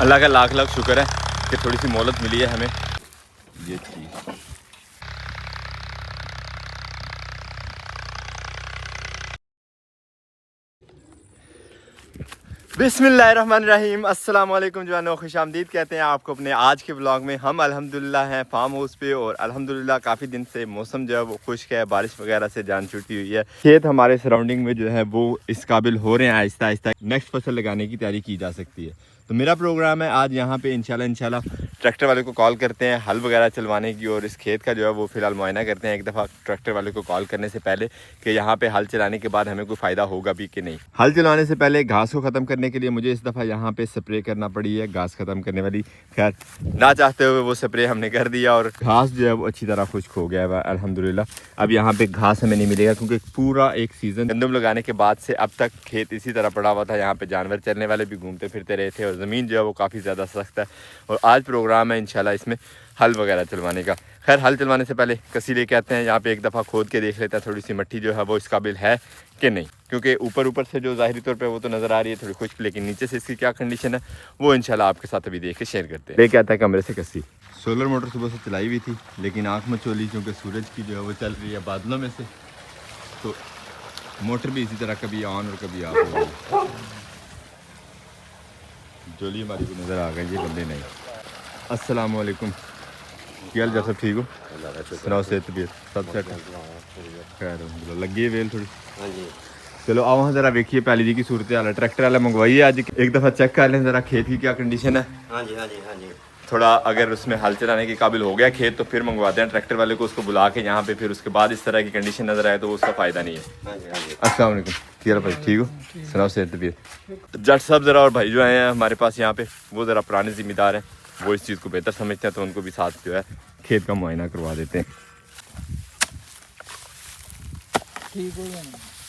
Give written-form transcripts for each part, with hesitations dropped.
अल्लाह का लाख लाख शुक्र है कि थोड़ी सी मोहलत मिली है हमें। ये चीज़ बिस्मिल्लाहिर्रहमानिर्रहीम, अस्सलाम वालेकुम जवानों, खुशामदीद कहते हैं आपको अपने आज के ब्लॉग में। हम अल्हम्दुलिल्लाह हैं फार्म हाउस पे और अल्हम्दुलिल्लाह काफ़ी दिन से मौसम जो है वो खुश्क है, बारिश वगैरह से जान छुट्टी हुई है। खेत हमारे सराउंडिंग में जो है वो इस काबिल हो रहे हैं, आहिस्ता आहिस्ता नेक्स्ट फसल लगाने की तैयारी की जा सकती है। तो मेरा प्रोग्राम है आज यहाँ पे इंशाल्लाह ट्रैक्टर वाले को कॉल करते हैं हल वगैरह चलवाने की, और इस खेत का जो है वो फ़िलहाल मुआयना करते हैं एक दफ़ा ट्रैक्टर वाले को कॉल करने से पहले कि यहाँ पे हल चलाने के बाद हमें कोई फ़ायदा होगा भी कि नहीं। हल चलाने से पहले घास को ख़त्म करने के लिए मुझे इस दफ़ा यहाँ पे स्प्रे करना पड़ी है, घास ख़त्म करने वाली। खैर ना चाहते हुए वो स्प्रे हमने कर दिया और घास जो है वो अच्छी तरह खुश्क हो गया है अल्हम्दुलिल्लाह। अब यहाँ पे घास हमें नहीं मिलेगा क्योंकि पूरा एक सीज़न गंदम लगाने के बाद से अब तक खेत इसी तरह पड़ा हुआ था। यहाँ पे जानवर चलने वाले भी घूमते फिरते रहे थे और ज़मीन जो है वो काफ़ी ज़्यादा सख्त है। और आज प्रोग्राम है इंशाल्लाह इसमें हल वगैरह चलवाने का। खैर हल चलवाने से पहले कसी लेके आते हैं, यहाँ पे एक दफ़ा खोद के देख लेते हैं थोड़ी सी मट्टी जो है वो इस काबिल है कि नहीं, क्योंकि ऊपर से जो ज़ाहिरी तौर पे वो तो नज़र आ रही है थोड़ी खुश्क, लेकिन नीचे से इसकी क्या कंडीशन है वो इंशाल्लाह आपके साथ अभी देख के शेयर करते हैं। लेके आता है कमरे से कसी। सोलर मोटर सुबह से चलाई हुई थी लेकिन आँख मचोली क्योंकि सूरज की जो है वो चल रही है बादलों में से, तो मोटर भी इसी तरह कभी ऑन और कभी ऑफ हो गई। जोली हमारी को नज़र आ गई, ये बंदे नहीं। अस्सलाम वालेकुम, क्या हाल सब ठीक हो? सुनाओ सेहत तबीयत सब सेट? खैर लगी है वेल थोड़ी। चलो आओ हाँ ज़रा देखिए पहली जी की सूरत हाल है। ट्रैक्टर वाला मंगवाइए आज, एक दफ़ा चेक कर लें ज़रा खेत की क्या कंडीशन है। हाँ जी हाँ जी हाँ जी। थोड़ा अगर उसमें हल चलाने के काबिल हो गया खेत तो फिर मंगवाते हैं ट्रैक्टर वाले को, उसको बुला के यहाँ पे, फिर उसके बाद इस तरह की कंडीशन नज़र आए तो उसका फ़ायदा नहीं है। अस्सलाम वालेकुम, क्या भाई ठीक हो? सुनाओ सेहत तबीयत? जट साहब ज़रा और भाई जो आए हैं हमारे पास यहाँ पे वो ज़रा पुराने ज़िम्मेदार हैं, वो इस चीज़ को बेहतर समझते हैं, तो उनको भी साथ जो है खेत का मुआयना करवा देते हैं। ठीक हो जाए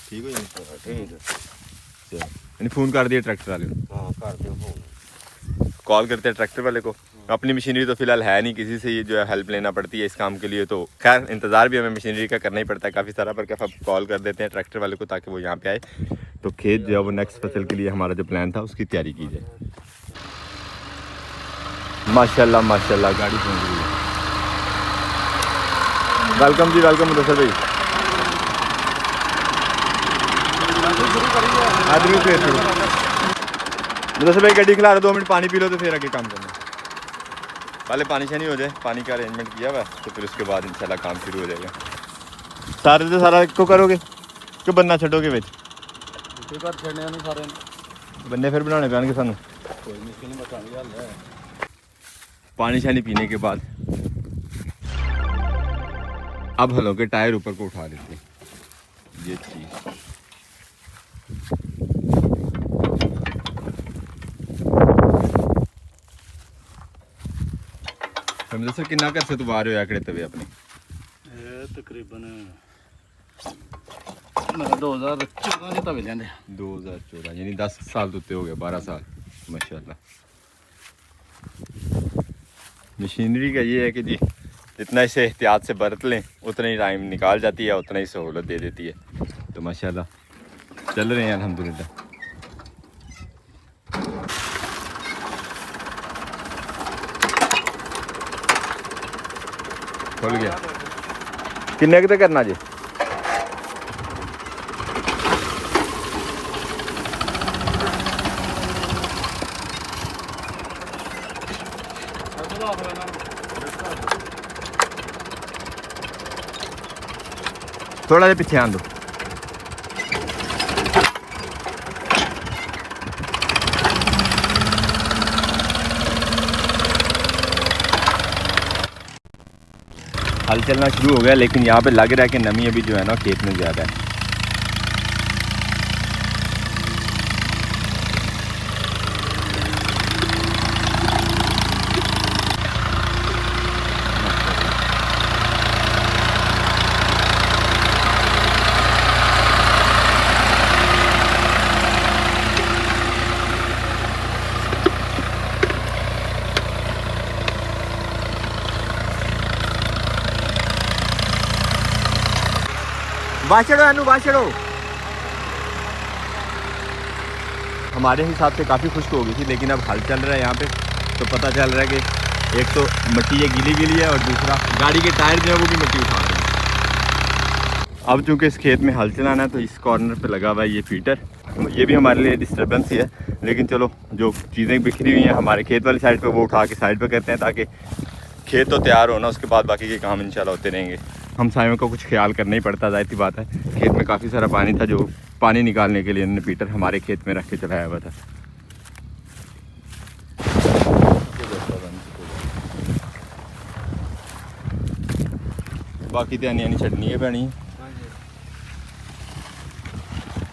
ठीक हो जाए। यानी फ़ोन कर दिया ट्रैक्टर वाले को? हाँ कर दिया फ़ोन, कॉल करते हैं ट्रैक्टर वाले को। अपनी मशीनरी तो फ़िलहाल है नहीं, किसी से ये जो है हेल्प लेना पड़ती है इस काम के लिए, तो खैर इंतज़ार भी हमें मशीनरी का करना ही पड़ता है काफ़ी सारा, पर क्या कॉल कर देते हैं ट्रैक्टर वाले को ताकि वो यहाँ पे आए तो खेत जो है वो नेक्स्ट फसल के लिए हमारा जो प्लान था उसकी तैयारी की जाए। माशाल्लाह माशाल्लाह गाड़ी पहुँच गई है। वेलकम जी वेलकम मुदस्सिर भाई। मुदस्सिर भाई गड्डी खिला रहे, 2 मिनट पानी पी लो तो फिर आगे काम करना। पहले पानी शानी हो जाए, पानी का अरेंजमेंट किया हुआ तो फिर उसके बाद इंशाल्लाह काम शुरू हो जाएगा। सारे तो सारा को करोगे कि बनना छड़ोगे बिच बन्ने फिर बनाने पैनगे सानू। पानी शानी पीने के बाद अब हलों के टायर ऊपर को उठा लेते हैं। ये चीज़ सर कितना कर से तू आ रहे हो आकड़े तवे अपने? तकरीबन 2014 के तवे लेंदे। 2014 यानी 10 साल तो उत्ते हो गए, 12 साल माशाल्लाह। मशीनरी का ये है कि जी जितना इसे एहतियात से बरत लें उतना ही टाइम निकाल जाती है, उतना ही सहूलत दे देती है, तो माशाल्लाह चल रहे हैं अल्हम्दुलिल्लाह। खुल गया। किन्ने तक करना जी? थोड़ा जा पीछे आन दो। हल चलना शुरू हो गया लेकिन यहाँ पे लग रहा है कि नमी अभी जो है ना खेत में ज़्यादा है। वाशड़ो अनु वाशड़ो। हमारे हिसाब से काफ़ी खुश्क हो गई थी, लेकिन अब हल चल रहा है यहाँ पे तो पता चल रहा है कि एक तो मिट्टी ये गीली गीली है और दूसरा गाड़ी के टायर जो है वो भी मिट्टी उठा रहे हैं। अब चूँकि इस खेत में हल चलाना है तो इस कॉर्नर पे लगा हुआ है ये फीटर, ये भी हमारे लिए डिस्टर्बेंस ही है, लेकिन चलो जो चीज़ें बिखरी हुई हैं हमारे खेत वाली साइड पे वो उठा के साइड पे करते हैं ताकि खेत तो तैयार होना, उसके बाद बाकी के काम इंशाल्लाह होते रहेंगे। हम सायों का कुछ ख्याल करना ही पड़ता, जाहिर सी बात है। खेत में काफ़ी सारा पानी था जो पानी निकालने के लिए इन्होंने पीटर हमारे खेत में रख के चलाया हुआ था। बाकी ध्यान यानी छटनी है पैनी है।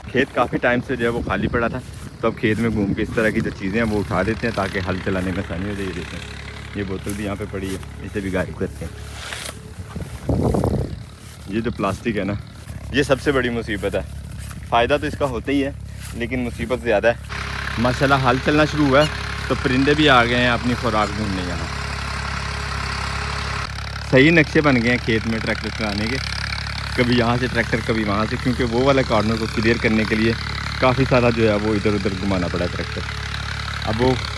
खेत काफ़ी टाइम से जो है वो खाली पड़ा था, तो अब खेत में घूम के इस तरह की जो चीज़ें हैं वो उठा देते हैं ताकि हल चलाने में आसानी हो जाए। देते हैं ये बोतल भी यहाँ पे पड़ी है, इसे भी गायब करते हैं। ये जो प्लास्टिक है ना, ये सबसे बड़ी मुसीबत है। फ़ायदा तो इसका होता ही है लेकिन मुसीबत ज़्यादा है। माशाल्लाह हल चलना शुरू हुआ है तो परिंदे भी आ गए हैं अपनी खुराक ढूंढने यहाँ। सही नक्शे बन गए हैं खेत में ट्रैक्टर चलाने के, कभी यहाँ से ट्रैक्टर कभी वहाँ से, क्योंकि वो वाला कॉर्नर को क्लियर करने के लिए काफ़ी सारा जो है वो इधर उधर घुमाना पड़ा ट्रैक्टर।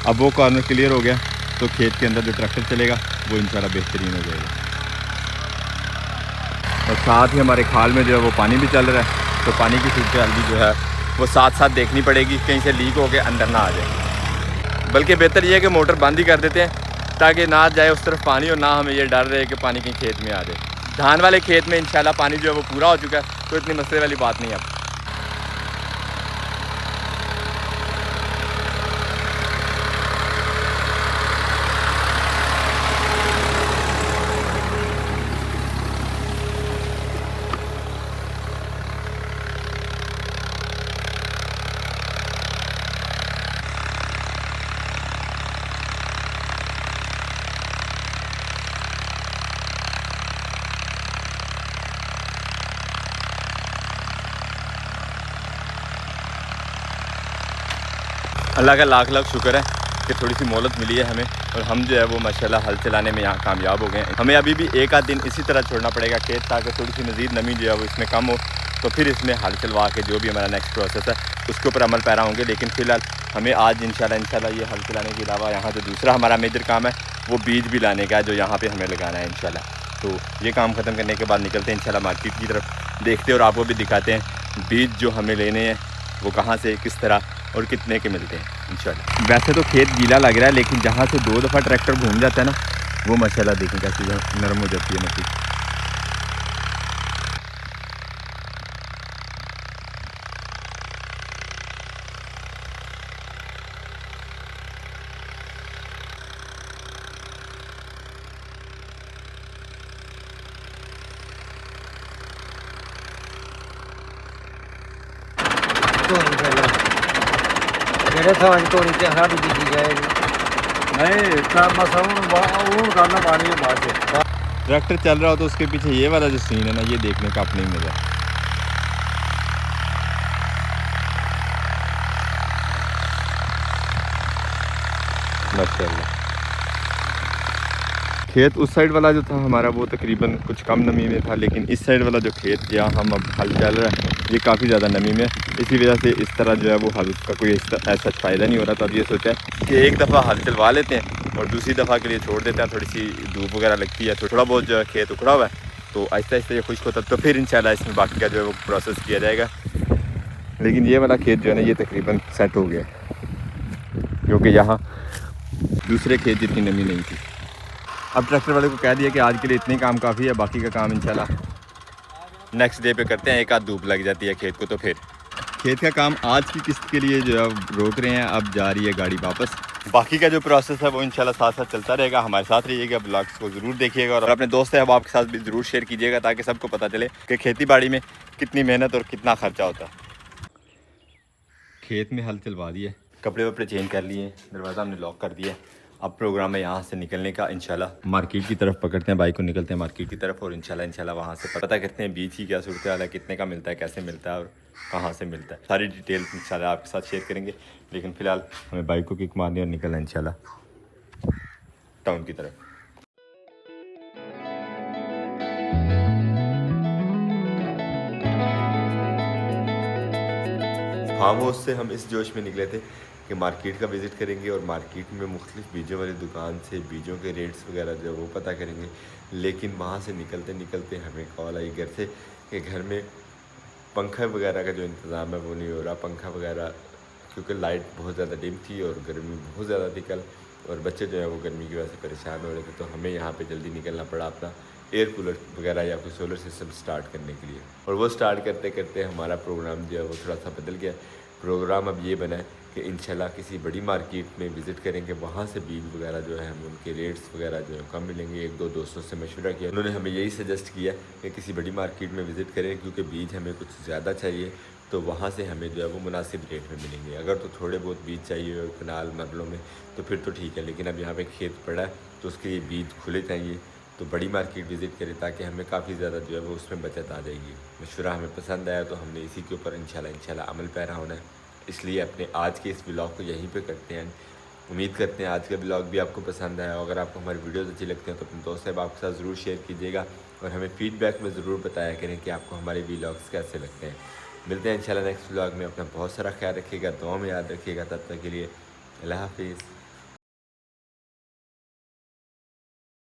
अब वो कॉर्नर क्लियर हो गया तो खेत के अंदर जो ट्रैक्टर चलेगा वो इंशाल्लाह बेहतरीन हो जाएगा। और साथ ही हमारे खाल में जो है वो पानी भी चल रहा है, तो पानी की सूरत भी जो है वो साथ साथ देखनी पड़ेगी, कहीं से लीक हो के अंदर ना आ जाए। बल्कि बेहतर ये है कि मोटर बंद ही कर देते हैं ताकि ना जाए उस तरफ पानी और ना हमें ये डर रहे कि पानी कहीं खेत में आ जाए। धान वाले खेत में इंशाल्लाह पानी जो है वो पूरा हो चुका है, तो इतनी मसले वाली बात नहीं है अब। अल्लाह का लाख लाख शुक्र है कि थोड़ी सी मोहलत मिली है हमें, और हम जो है वो माशाल्लाह हल चलाने में यहाँ कामयाब हो गए हैं। हमें अभी भी एक आध दिन इसी तरह छोड़ना पड़ेगा खेत, ताकि थोड़ी सी मज़ीद नमी जो है वो इसमें कम हो, तो फिर इसमें हल चलवा के जो भी हमारा नेक्स्ट प्रोसेस है उसके ऊपर अमल पैरा होंगे। लेकिन फ़िलहाल हमें आज इंशाल्लाह ये हल चलाने के अलावा यहाँ जो दूसरा हमारा मेजर काम है वो बीज भी लाने का है, जो यहाँ पर हमें लगाना है इंशाल्लाह। तो ये काम ख़त्म करने के बाद निकलते हैं इंशाल्लाह मार्केट की तरफ, देखते हैं और आपको भी दिखाते हैं बीज जो हमें लेने हैं वो कहाँ से, किस तरह और कितने के मिलते हैं इंशाल्लाह। वैसे तो खेत गीला लग रहा है, लेकिन जहाँ से 2 दफ़ा ट्रैक्टर घूम जाता है ना, वो माशाल्लाह देखें कैसे नरम हो जाती है मिट्टी। ਜਿਹੜੇ ਥਾਂ ਧੋਣੀ ਤੇ ਸਾਡੀ ਬੀਜੀ ਜਾਏਗੀ नहीं इतना मसा करना पानी है बाद से। ट्रैक्टर चल रहा हो तो उसके पीछे ये वाला जो सीन है ना, ये देखने का अपने ही मज़ा है। माशाल्लाह खेत उस साइड वाला जो था हमारा वो तकरीबन कुछ कम नमी में था, लेकिन इस साइड वाला जो खेत जहाँ हम अब हल चल रहा है ये काफ़ी ज़्यादा नमी में, इसी वजह से इस तरह जो है वो हल का कोई ऐसा फ़ायदा नहीं हो रहा। तो अब ये सोचा है कि एक दफ़ा हल चलवा लेते हैं और दूसरी दफ़ा के लिए छोड़ देते हैं, थोड़ी सी धूप वगैरह लगती है तो थोड़ा बहुत जो है खेत उखड़ा हुआ है, तो आहिस्ता आहिस्ता ये खुश्क होता है, तो फिर इंशाल्लाह इसमें बाकी का जो है वो प्रोसेस किया जाएगा। लेकिन ये वाला खेत जो है ना ये तकरीबन सेट हो गया है, क्योंकि यहाँ दूसरे खेत जितनी नमी नहीं थी। अब ट्रैक्टर वाले को कह दिया कि आज के लिए इतने काम काफ़ी है, बाकी का काम इंशाल्लाह नेक्स्ट डे पे करते हैं। एक आध धूप लग जाती है खेत को, तो फिर खेत का काम आज की किस्त के लिए जो है रोक रहे हैं। अब जा रही है गाड़ी वापस, बाकी का जो प्रोसेस है वो इंशाल्लाह साथ साथ चलता रहेगा। हमारे साथ रहिएगा, ब्लॉग्स को ज़रूर देखिएगा और अपने दोस्त अहबाब के साथ भी ज़रूर शेयर कीजिएगा, ताकि सबको पता चले कि खेती बाड़ी में कितनी मेहनत और कितना खर्चा होता है। खेत में हल चलवा दिए, कपड़े वपड़े चेंज कर लिए, दरवाज़ा हमने लॉक कर दिया। अब प्रोग्राम है यहाँ से निकलने का, इंशाल्लाह मार्केट की तरफ पकड़ते हैं बाइक को, निकलते हैं मार्केट की तरफ और इंशाल्लाह वहाँ से पता करते हैं बीज की क्या सूरत हाल है, कितने का मिलता है, कैसे मिलता है और कहाँ से मिलता है। सारी डिटेल इंशाल्लाह आपके साथ शेयर करेंगे। लेकिन फ़िलहाल हमें बाइक को किक मारनी और निकलना है इंशाल्लाह टाउन की तरफ। फार्म हाउस से हम इस जोश में निकले थे कि मार्केट का विज़िट करेंगे और मार्केट में मुख्तलिफ बीजों वाली दुकान से बीजों के रेट्स वगैरह जो वो पता करेंगे। लेकिन वहाँ से निकलते निकलते हमें कॉल आई घर से कि घर में पंखा वगैरह का जो इंतज़ाम है वो नहीं हो रहा। पंखा वगैरह क्योंकि लाइट बहुत ज़्यादा डिम थी और गर्मी बहुत ज़्यादा थी कल, और बच्चे जो है वो गर्मी की वजह से परेशान हो रहे थे, तो हमें यहाँ पे जल्दी निकलना पड़ा अपना एयर कूलर वगैरह या फिर सोलर सिस्टम स्टार्ट करने के लिए। और वो स्टार्ट करते करते हमारा प्रोग्राम जो है वो थोड़ा सा बदल गया। प्रोग्राम अब ये बना है कि इंशाल्लाह किसी बड़ी मार्केट में विज़िट करेंगे, वहाँ से बीज वगैरह जो है हमें उनके रेट्स वगैरह जो है कम मिलेंगे। एक दो दोस्तों से मशवरा किया, उन्होंने हमें यही सजेस्ट किया कि किसी बड़ी मार्केट में विज़िट करें क्योंकि बीज हमें कुछ ज़्यादा चाहिए, तो वहाँ से हमें जो है वो मुनासिब रेट में मिलेंगे। अगर तो थोड़े बहुत बीज चाहिए और कनाल मरलों में तो फिर तो ठीक है, लेकिन अब यहाँ पे खेत पड़ा है तो उसके लिए बीज खुले चाहिए, तो बड़ी मार्केट विज़िट करें ताकि हमें काफ़ी ज़्यादा जो है वो उसमें बचत आ जाएगी। मशवरा हमें पसंद आया तो हमने इसी के ऊपर इंशाल्लाह अमल पैरा होना है। इसलिए अपने आज के इस व्लॉग को यहीं पे करते हैं। उम्मीद करते हैं आज का व्लॉग भी आपको पसंद आया। अगर आपको हमारी वीडियोज़ अच्छी लगती हैं तो अपने दोस्त साहब आपके साथ ज़रूर शेयर कीजिएगा और हमें फ़ीडबैक में ज़रूर बताया करें कि आपको हमारे व्लॉग्स कैसे लगते हैं। मिलते हैं इंशाल्लाह नेक्स्ट व्लॉग में। अपना बहुत सारा ख्याल रखिएगा, दुआ में याद रखिएगा। तब तक के लिए अल्लाह हाफिज़।